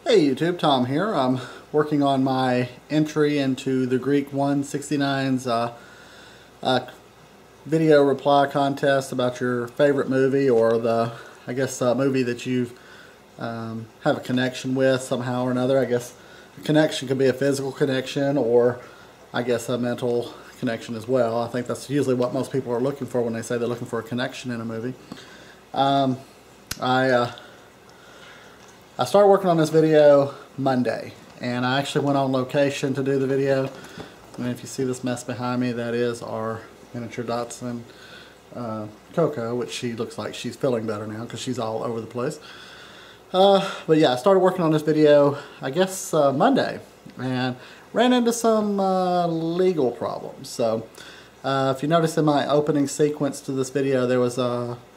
Hey YouTube, Tom here. I'm working on my entry into the Greek 169's video reply contest about your favorite movie, or movie that you have a connection with somehow or another. I guess a connection could be a physical connection, or I guess a mental connection as well. I think that's usually what most people are looking for when they say they're looking for a connection in a movie. I started working on this video Monday, and I actually went on location to do the video. And if you see this mess behind me, that is our miniature Dachshund, Coco, which she looks like she's feeling better now because she's all over the place. But yeah, I started working on this video, I guess, Monday, and ran into some legal problems. So if you notice in my opening sequence to this video, there was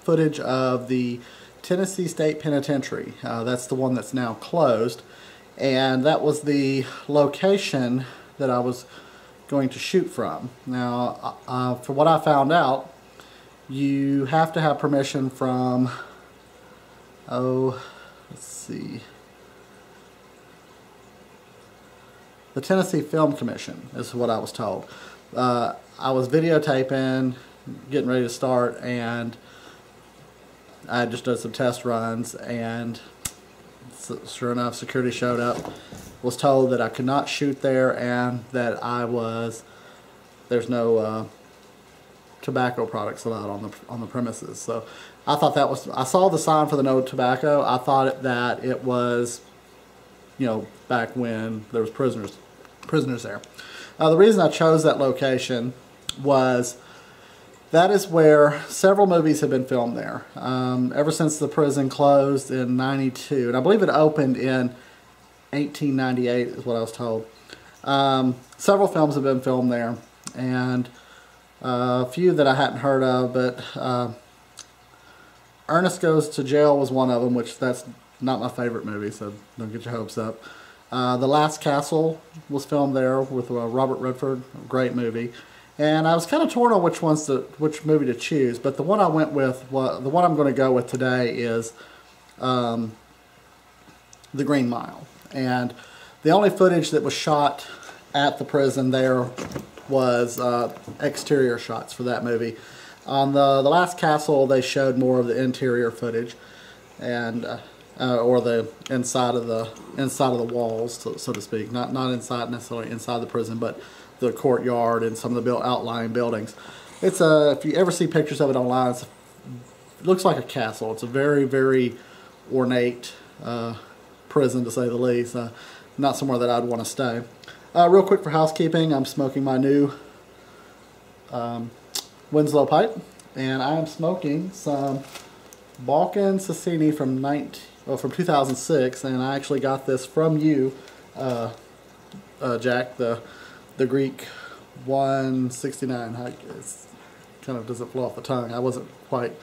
footage of the Tennessee State Penitentiary. That's the one that's now closed, and that was the location that I was going to shoot from. Now, for what I found out, you have to have permission from, let's see, the Tennessee Film Commission is what I was told. I was videotaping, getting ready to start, and I just did some test runs, and sure enough, security showed up. Was told that I could not shoot there, and that there's no tobacco products allowed on the premises. So I thought that was, I saw the sign for the no tobacco. I thought that it was, you know, back when there was prisoners there. The reason I chose that location was that is where several movies have been filmed there. Ever since the prison closed in '92, and I believe it opened in 1898 is what I was told. Several films have been filmed there, and a few that I hadn't heard of, but Ernest Goes to Jail was one of them, which that's not my favorite movie, so don't get your hopes up. The Last Castle was filmed there with Robert Redford, a great movie. And I was kind of torn on which movie to choose, but the one I went with, the one I'm going to go with today is The Green Mile. And the only footage that was shot at the prison there was exterior shots for that movie. On the Last Castle, they showed more of the interior footage, and or the inside of the walls, so to speak. Not inside necessarily inside the prison, but the courtyard and some of the outlying buildings. It's if you ever see pictures of it online, it looks like a castle. It's a very, very ornate prison, to say the least. Not somewhere that I'd want to stay. Real quick for housekeeping, I'm smoking my new Winslow pipe, and I am smoking some Balkan Sassini from 2006, and I actually got this from you, Jack, the Greek 169. It's kind of doesn't flow off the tongue. I wasn't quite.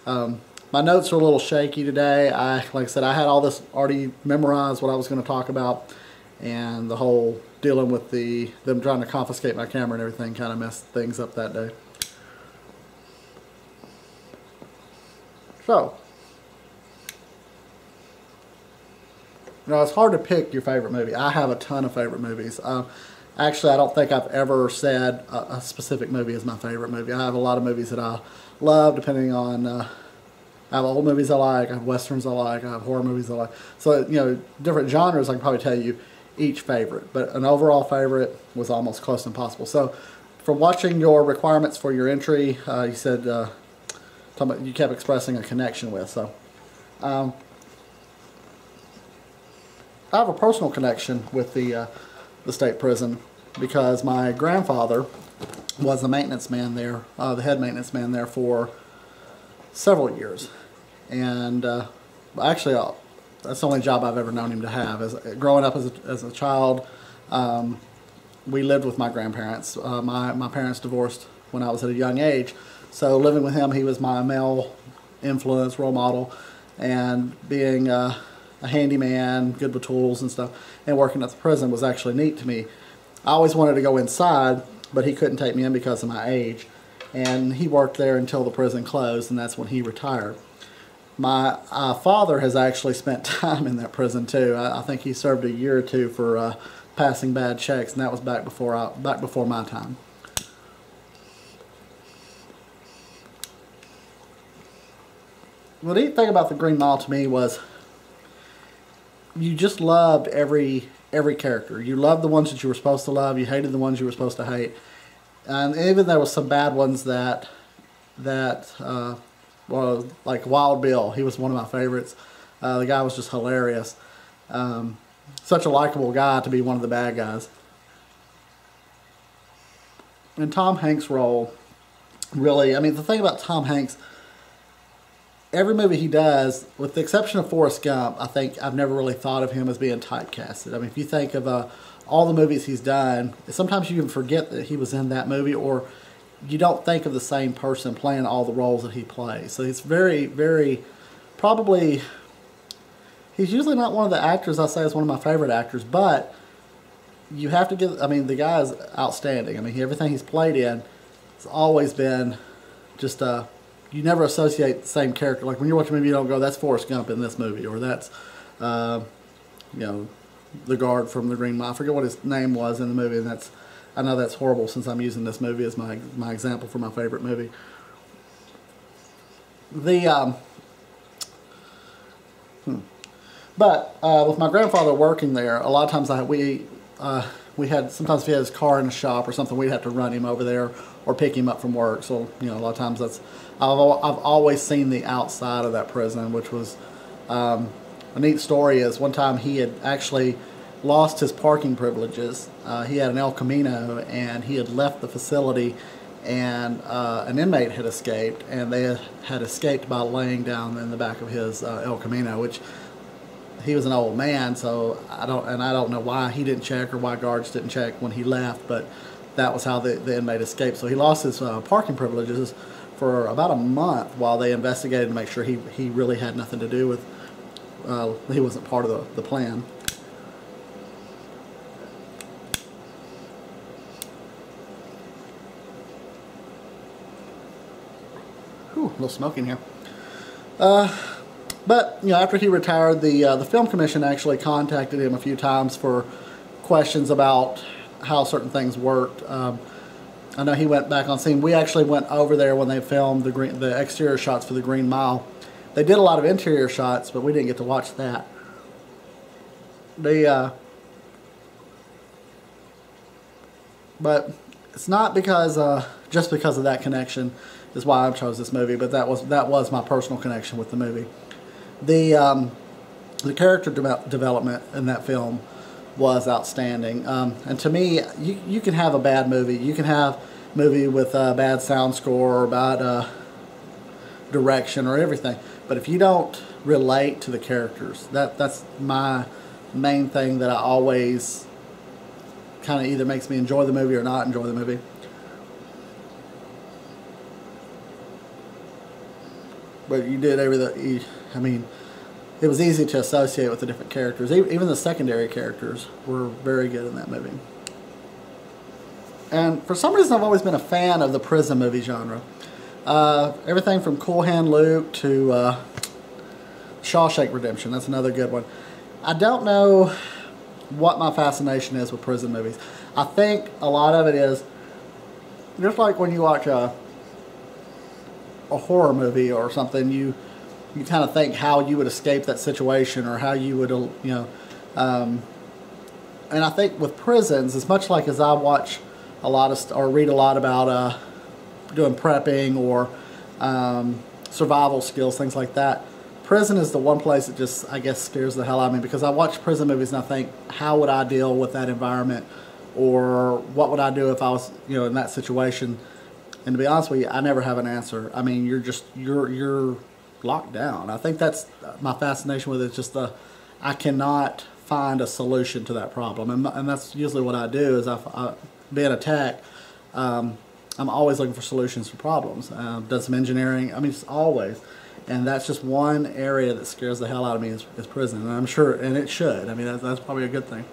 My notes are a little shaky today. Like I said, I had all this already memorized, what I was going to talk about, and the whole dealing with them trying to confiscate my camera and everything kind of messed things up that day. So, you know, it's hard to pick your favorite movie. I have a ton of favorite movies. Actually, I don't think I've ever said a specific movie is my favorite movie. I have a lot of movies that I love, depending on, I have old movies I like, I have westerns I like, I have horror movies I like. So, you know, different genres, I can probably tell you each favorite. But an overall favorite was almost close to impossible. So, from watching your requirements for your entry, you said, you kept expressing a connection with. So, I have a personal connection with the state prison, because my grandfather was the maintenance man there, the head maintenance man there for several years. And actually, that's the only job I've ever known him to have. Growing up as a child, we lived with my grandparents. My parents divorced when I was at a young age, so living with him, he was my male influence, role model, and being a handyman, good with tools and stuff, and working at the prison was actually neat to me. I always wanted to go inside, but he couldn't take me in because of my age, and he worked there until the prison closed, and that's when he retired. My father has actually spent time in that prison too. I think he served a year or two for passing bad checks, and that was back before my time. The neat thing about the Green Mile to me was you just loved every character. You loved the ones that you were supposed to love. You hated the ones you were supposed to hate. And even there was some bad ones that well, like Wild Bill, he was one of my favorites. The guy was just hilarious. Such a likable guy to be one of the bad guys. And Tom Hanks' role, really, I mean, the thing about Tom Hanks, every movie he does, with the exception of Forrest Gump, I think I've never really thought of him as being typecasted. I mean, if you think of all the movies he's done, sometimes you can forget that he was in that movie, or you don't think of the same person playing all the roles that he plays. So he's very, very, probably, he's usually not one of the actors I say is one of my favorite actors, but you have to give, I mean, the guy is outstanding. I mean, everything he's played in, it's always been just you never associate the same character. Like when you're watching a movie, you don't go, that's Forrest Gump in this movie, or that's, you know, the guard from the Green Mile. I forget what his name was in the movie, and that's, I know that's horrible since I'm using this movie as my example for my favorite movie. But with my grandfather working there, a lot of times we had, sometimes if he had his car in the shop or something, we'd have to run him over there or pick him up from work. So, you know, a lot of times that's, I've always seen the outside of that prison, which was, a neat story is one time he had actually lost his parking privileges. He had an El Camino, and he had left the facility, and an inmate had escaped, and they had escaped by laying down in the back of his El Camino, which he was an old man, so I don't know why he didn't check or why guards didn't check when he left, but that was how the inmate escaped. So he lost his parking privileges for about a month while they investigated to make sure he really had nothing to do with, he wasn't part of the plan. Whew, a little smoke in here. But, you know, after he retired, the Film Commission actually contacted him a few times for questions about how certain things worked. I know he went back on scene. We actually went over there when they filmed the exterior shots for the Green Mile. They did a lot of interior shots, but we didn't get to watch that. But it's not because just because of that connection is why I chose this movie, but that was my personal connection with the movie. The character development in that film was outstanding, and to me, you can have a bad movie. You can have a movie with a bad sound score or bad direction or everything, but if you don't relate to the characters, that's my main thing that I always kind of either makes me enjoy the movie or not enjoy the movie. But you did everything. I mean, it was easy to associate with the different characters. Even the secondary characters were very good in that movie. And for some reason, I've always been a fan of the prison movie genre. Everything from Cool Hand Luke to Shawshank Redemption. That's another good one. I don't know what my fascination is with prison movies. I think a lot of it is just like when you watch a horror movie or something, you kind of think how you would escape that situation or how you would, you know, and I think with prisons, as much like as I watch a lot of or read a lot about doing prepping or survival skills, things like that, prison is the one place that just, I guess, scares the hell out of me, because I watch prison movies and I think, how would I deal with that environment, or what would I do if I was, you know, in that situation? And to be honest with you, I never have an answer. I mean, you're locked down. I think that's my fascination with it. It's just I cannot find a solution to that problem, and that's usually what I do. Is being attacked, I'm always looking for solutions for problems. Done some engineering. I mean, just always. And that's just one area that scares the hell out of me is prison. And I'm sure, and it should. I mean, that's probably a good thing.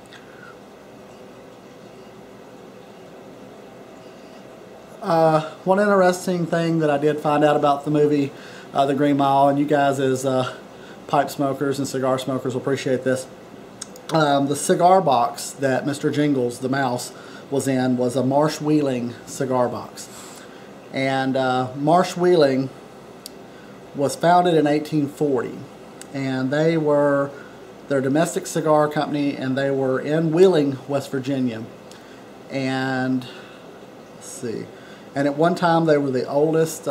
One interesting thing that I did find out about the movie, The Green Mile, and you guys as pipe smokers and cigar smokers will appreciate this. The cigar box that Mr. Jingles, the mouse, was in was a Marsh Wheeling cigar box. And Marsh Wheeling was founded in 1840, and they were their domestic cigar company, and they were in Wheeling, West Virginia. And let's see, and at one time they were the oldest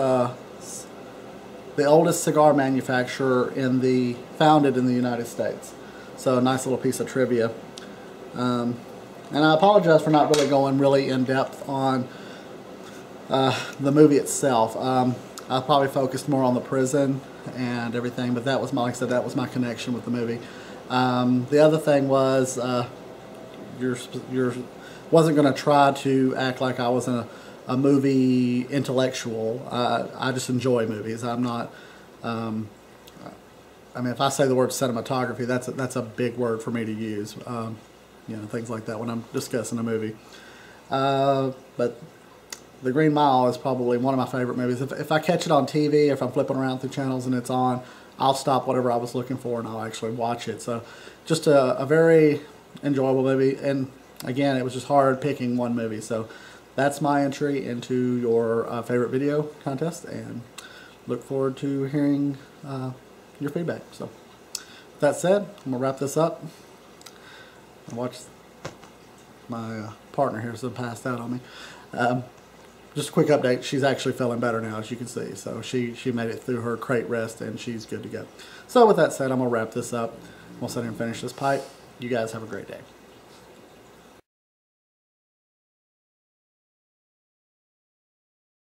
cigar manufacturer founded in the United States. So a nice little piece of trivia. And I apologize for not really going really in depth on the movie itself. I probably focused more on the prison and everything, but that was my, like I said, that was my connection with the movie. The other thing was, wasn't going to try to act like I was a movie intellectual. I just enjoy movies. I'm not. I mean, if I say the word cinematography, that's a big word for me to use. You know, things like that when I'm discussing a movie. But The Green Mile is probably one of my favorite movies. If I catch it on TV, if I'm flipping around through channels and it's on, I'll stop whatever I was looking for and I'll actually watch it. So just a very enjoyable movie. And again, it was just hard picking one movie. So that's my entry into your favorite video contest, and look forward to hearing your feedback. So with that said, I'm going to wrap this up. I watched my partner here so passed out on me. Just a quick update, she's actually feeling better now, as you can see. So she made it through her crate rest and she's good to go. So with that said, I'm going to wrap this up. We'll sit here and finish this pipe. You guys have a great day.